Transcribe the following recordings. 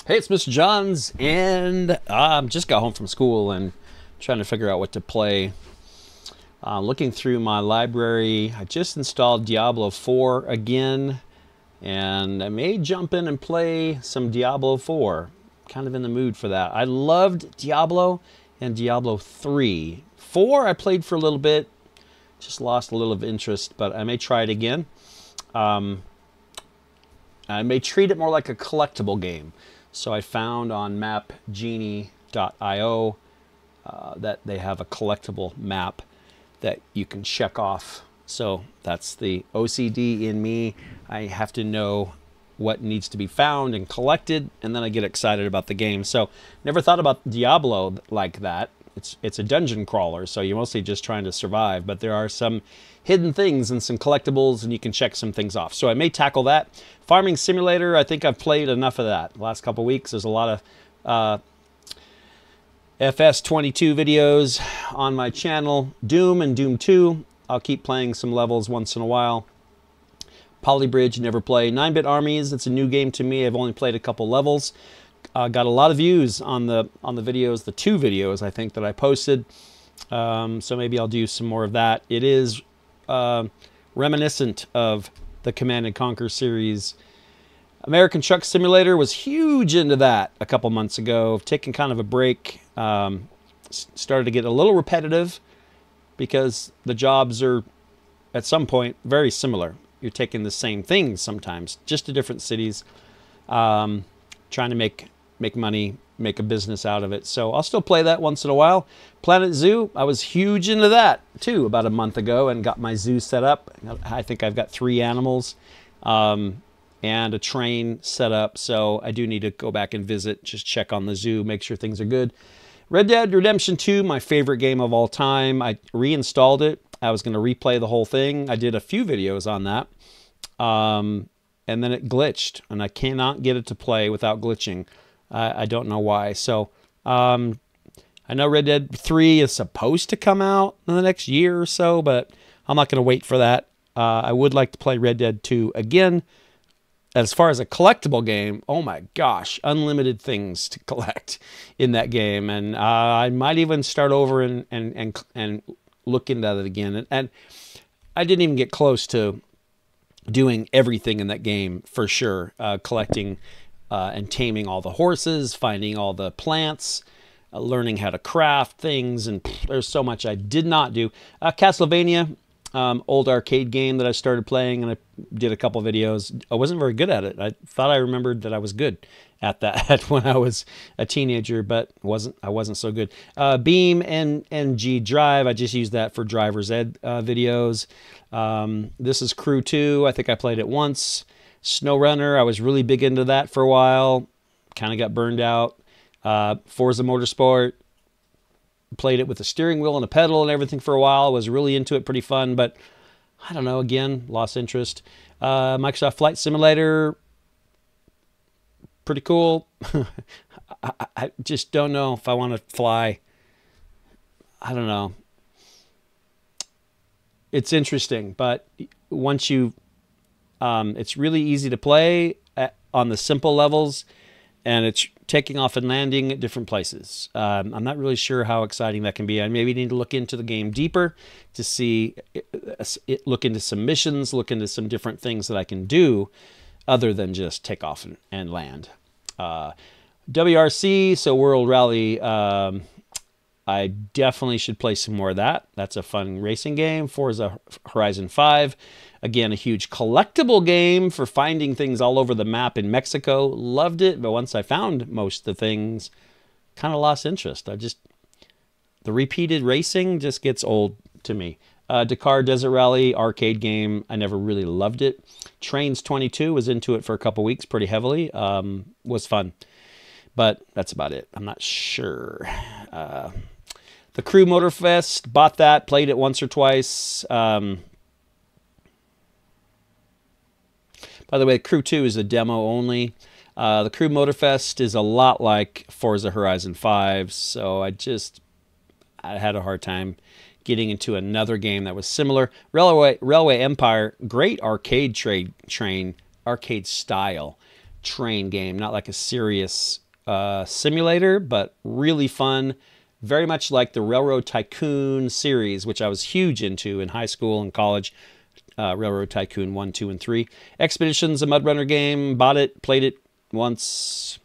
Hey, it's Mr. Johns, and just got home from school and trying to figure out what to play. Looking through my library, I just installed Diablo 4 again, and I may jump in and play some Diablo 4. Kind of in the mood for that. I loved Diablo and Diablo 3. 4 I played for a little bit, just lost a little of interest, but I may try it again. I may treat it more like a collectible game. So I found on mapgenie.io that they have a collectible map that you can check off. So that's the OCD in me. I have to know what needs to be found and collected, and then I get excited about the game. So never thought about Diablo like that. It's a dungeon crawler, so you're mostly just trying to survive, but there are some hidden things and some collectibles, and you can check some things off. So I may tackle that. Farming Simulator, I think I've played enough of that. The last couple of weeks, there's a lot of FS22 videos on my channel. Doom and Doom 2, I'll keep playing some levels once in a while. Polybridge, never play. 9-Bit Armies, it's a new game to me. I've only played a couple levels. Got a lot of views on the videos, the 2 videos I think that I posted. So maybe I'll do some more of that. It is reminiscent of the Command & Conquer series. American Truck Simulator, was huge into that a couple months ago. Taking kind of a break. Started to get a little repetitive because the jobs are at some point very similar. You're taking the same things sometimes, just to different cities. Trying to make money, make a business out of it. So I'll still play that once in a while. Planet Zoo, I was huge into that too about a month ago and got my zoo set up. I think I've got 3 animals and a train set up. So I do need to go back and visit, just check on the zoo, make sure things are good. Red Dead Redemption 2, my favorite game of all time. I reinstalled it. I was going to replay the whole thing. I did a few videos on that. And then it glitched, and I cannot get it to play without glitching. I don't know why. So I know Red Dead 3 is supposed to come out in the next year or so, but I'm not going to wait for that. I would like to play Red Dead 2 again. As far as a collectible game, oh my gosh, unlimited things to collect in that game. And I might even start over and look into that again. And I didn't even get close to doing everything in that game for sure. Collecting and taming all the horses, finding all the plants, learning how to craft things, and there's so much I did not do. Castlevania, old arcade game that I started playing, and I did a couple videos. I wasn't very good at it. I thought I remembered that I was good at that when I was a teenager, but I wasn't so good. Beam and NG Drive, I just used that for driver's ed videos. This is Crew 2. I think I played it once. SnowRunner, I was really big into that for a while. Kind of got burned out. Forza Motorsport, played it with a steering wheel and a pedal and everything for a while. Was really into it, pretty fun, but I don't know, again, lost interest. Microsoft Flight Simulator, pretty cool. I just don't know if I want to fly. I don't know. It's interesting, but once you, it's really easy to play on the simple levels, and it's taking off and landing at different places. I'm not really sure how exciting that can be. I maybe need to look into the game deeper to see, look into some missions, look into some different things that I can do other than just take off and land. WRC, so World Rally, I definitely should play some more of that. That's a fun racing game. Forza Horizon 5. Again, a huge collectible game for finding things all over the map in Mexico. Loved it, but once I found most of the things, kind of lost interest. The repeated racing just gets old to me. Dakar Desert Rally arcade game, I never really loved it. Trains 22, was into it for a couple weeks pretty heavily. Was fun, but that's about it. I'm not sure. The Crew Motorfest, bought that, played it once or twice. By the way, Crew 2 is a demo only. The Crew Motorfest is a lot like Forza Horizon 5, so I had a hard time getting into another game that was similar. Railway Empire, great arcade train. arcade style train game, not like a serious simulator, but really fun. Very much like the Railroad Tycoon series, which I was huge into in high school and college. Railroad Tycoon 1, 2, and 3. Expedition's a Mud Runner game. Bought it, played it once.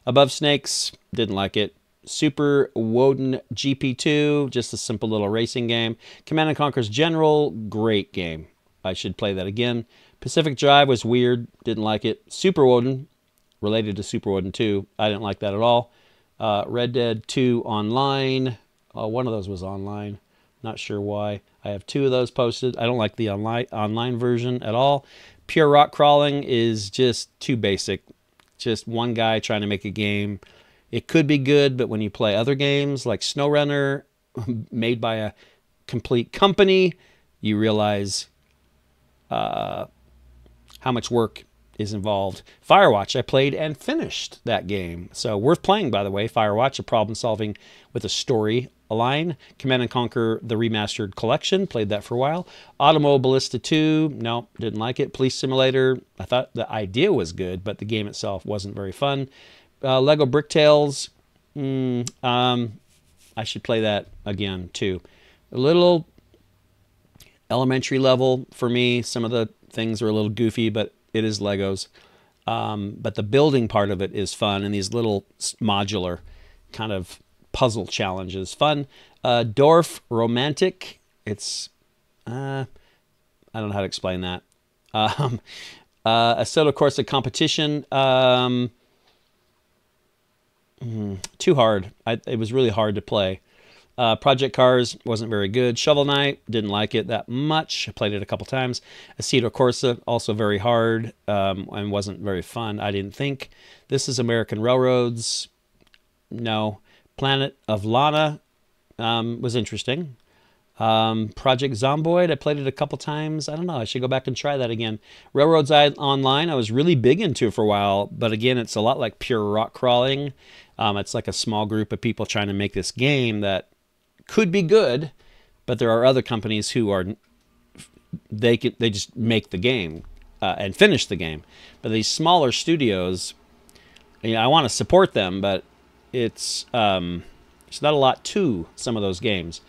Above Snakes, didn't like it. Super Woden GP2, just a simple little racing game. Command & Conquer's General, great game. I should play that again. Pacific Drive was weird, didn't like it. Super Woden, related to Super Woden 2, I didn't like that at all. Red Dead 2 Online, one of those was online. Not sure why. I have 2 of those posted. I don't like the online version at all. Pure Rock Crawling is just too basic. Just one guy trying to make a game. It could be good, but when you play other games like SnowRunner, made by a complete company, you realize how much work is involved. Firewatch, I played and finished that game. So worth playing, by the way. Firewatch, a problem solving with a story line. Command & Conquer, the remastered collection, played that for a while. Automobilista 2, no, didn't like it. Police Simulator, I thought the idea was good, but the game itself wasn't very fun. Lego Bricktales, I should play that again too. A little elementary level for me. Some of the things are a little goofy, but it is Legos. But the building part of it is fun, and these little modular kind of puzzle challenges. Fun. Dorf Romantic. It's, I don't know how to explain that. Assetto Corsa Competition. Too hard. It was really hard to play. Project Cars wasn't very good. Shovel Knight, didn't like it that much. I played it a couple times. Assetto Corsa, also very hard and wasn't very fun, I didn't think. This is American Railroads. No. Planet of Lana was interesting. Project Zomboid, I played it a couple times. I don't know, I should go back and try that again. Railroads Online, I was really big into for a while, but again, it's a lot like Pure Rock Crawling. It's like a small group of people trying to make this game that could be good, but there are other companies who are, they just make the game and finish the game. But these smaller studios, you know, I want to support them, but it's there's not a lot to some of those games.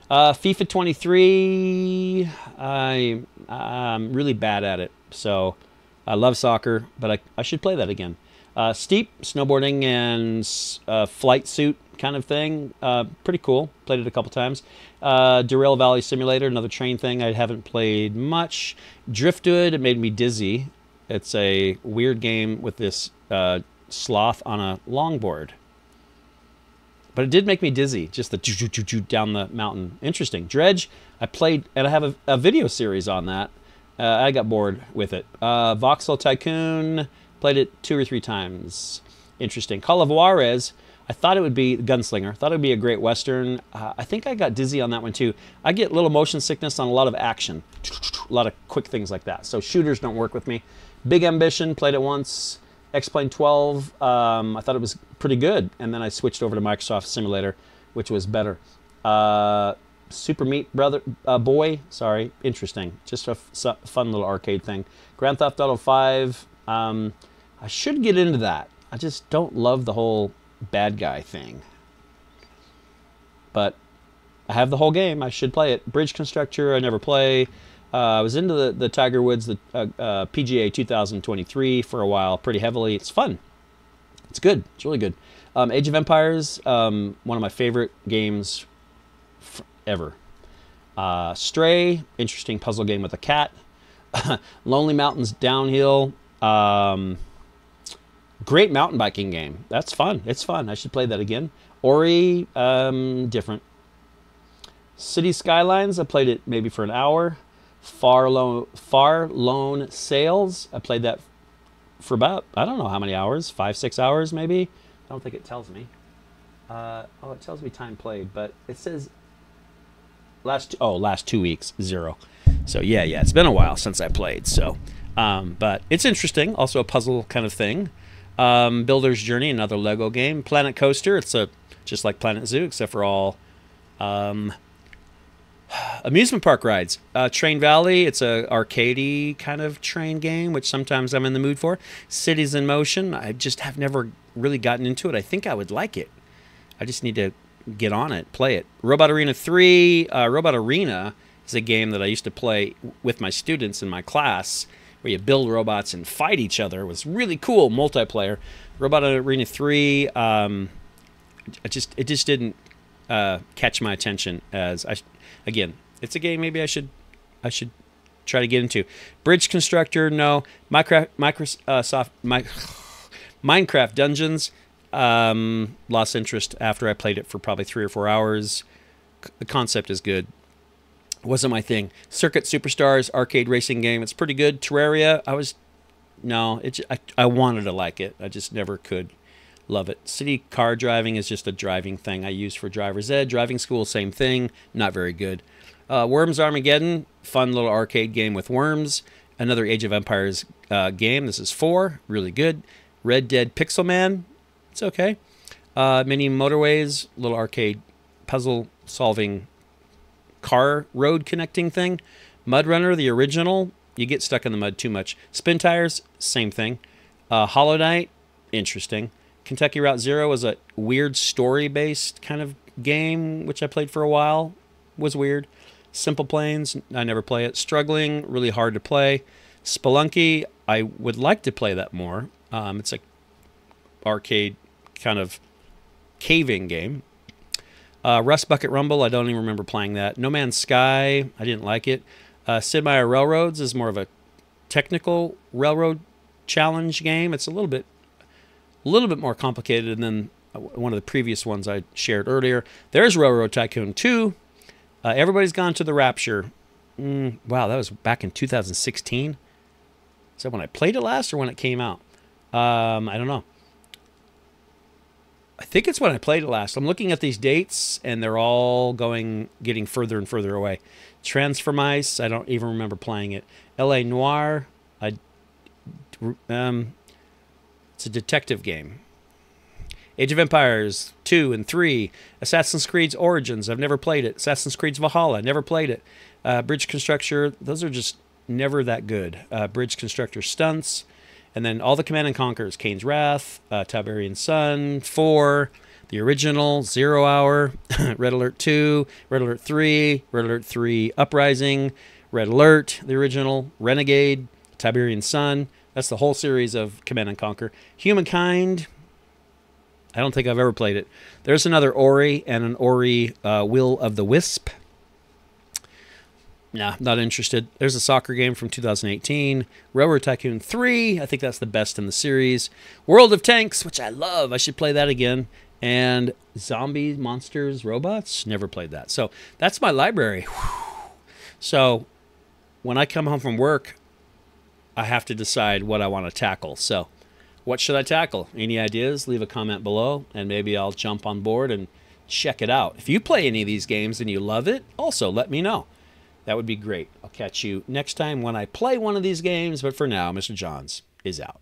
FIFA 23, I'm really bad at it. So I love soccer, but I should play that again. Steep, snowboarding and flight suit kind of thing. Pretty cool. Played it a couple times. Derail Valley Simulator, another train thing I haven't played much. Driftwood, it made me dizzy. It's a weird game with this sloth on a longboard. But it did make me dizzy, just the choo-choo-choo-choo down the mountain. Interesting. Dredge, I played, and I have a video series on that. I got bored with it. Voxel Tycoon, played it 2 or 3 times. Interesting. Call of Juarez, I thought it would be Gunslinger. Thought it would be a great Western. I think I got dizzy on that one too. I get little motion sickness on a lot of action. A lot of quick things like that. So shooters don't work with me. Big Ambition, played it once. X-Plane 12, I thought it was pretty good, and then I switched over to Microsoft Simulator, which was better. Super Meat Boy, sorry, interesting. Just a fun little arcade thing. Grand Theft Auto 5, I should get into that. I just don't love the whole bad guy thing. But I have the whole game, I should play it. Bridge Constructor, I never play. I was into the Tiger Woods, the PGA 2023 for a while, pretty heavily. It's fun. It's good. It's really good. Age of Empires, one of my favorite games ever. Stray, interesting puzzle game with a cat. Lonely Mountains Downhill, great mountain biking game. That's fun. It's fun. I should play that again. Ori, different. City Skylines, I played it maybe for an hour. Far Lone Sails, I played that for about, I don't know how many hours, 5, 6 hours maybe. I don't think it tells me. Oh, it tells me time played, but it says last 2 weeks, 0. So yeah, it's been a while since I played. So, but it's interesting. Also a puzzle kind of thing. Builder's Journey, another Lego game. Planet Coaster, it's just like Planet Zoo, except for all Amusement park rides. Train Valley, it's a arcadey kind of train game, which sometimes I'm in the mood for. Cities in Motion, I just have never really gotten into it. I think I would like it. I just need to get on it, play it. Robot Arena 3. Robot Arena is a game that I used to play with my students in my class, where you build robots and fight each other. It was really cool, multiplayer. Robot Arena 3, it just didn't catch my attention. Again, it's a game maybe I should try to get into. Bridge Constructor, no. Minecraft Dungeons, lost interest after I played it for probably 3 or 4 hours. The concept is good. Wasn't my thing. Circuit Superstars, arcade racing game. It's pretty good. Terraria, I wanted to like it. I just never could love it. City car driving is just a driving thing I use for driver's ed. Driving school, same thing. Not very good. Worms Armageddon, fun little arcade game with worms. Another Age of Empires game. This is 4, really good. Red Dead Pixelman, it's okay. Mini Motorways, little arcade puzzle solving car road connecting thing. Mud Runner, the original, you get stuck in the mud too much. Spin Tires, same thing. Hollow Knight, interesting. Kentucky Route Zero was a weird story-based kind of game, which I played for a while. Was weird. Simple Planes, I never play it. Struggling, really hard to play. Spelunky, I would like to play that more. It's like arcade kind of caving game. Rust Bucket Rumble, I don't even remember playing that. No Man's Sky, I didn't like it. Sid Meier Railroads is more of a technical railroad challenge game. It's a little bit more complicated than one of the previous ones I shared earlier. There's Railroad Tycoon 2. Everybody's Gone to the Rapture. Wow, that was back in 2016. Is that when I played it last or when it came out? I don't know. I think it's when I played it last. I'm looking at these dates, and they're all getting further and further away. Transformice, I don't even remember playing it. L.A. Noire, it's a detective game. Age of Empires 2 and 3. Assassin's Creed Origins, I've never played it. Assassin's Creed Valhalla, never played it. Bridge Constructor, those are just never that good. Bridge Constructor Stunts. And then all the Command & Conquers, Kane's Wrath, Tiberian Sun, 4, the original, 0 Hour, Red Alert 2, Red Alert 3, Red Alert 3 Uprising, Red Alert, the original, Renegade, Tiberian Sun. That's the whole series of Command & Conquer. Humankind, I don't think I've ever played it. There's another Ori and an Ori Will of the Wisp. Nah, not interested. There's a soccer game from 2018. Railroad Tycoon 3. I think that's the best in the series. World of Tanks, which I love. I should play that again. And Zombies, Monsters, Robots. Never played that. So that's my library. Whew. So when I come home from work, I have to decide what I want to tackle. So what should I tackle? Any ideas? Leave a comment below, and maybe I'll jump on board and check it out. If you play any of these games and you love it, also let me know. That would be great. I'll catch you next time when I play one of these games. But for now, Mr. Johns is out.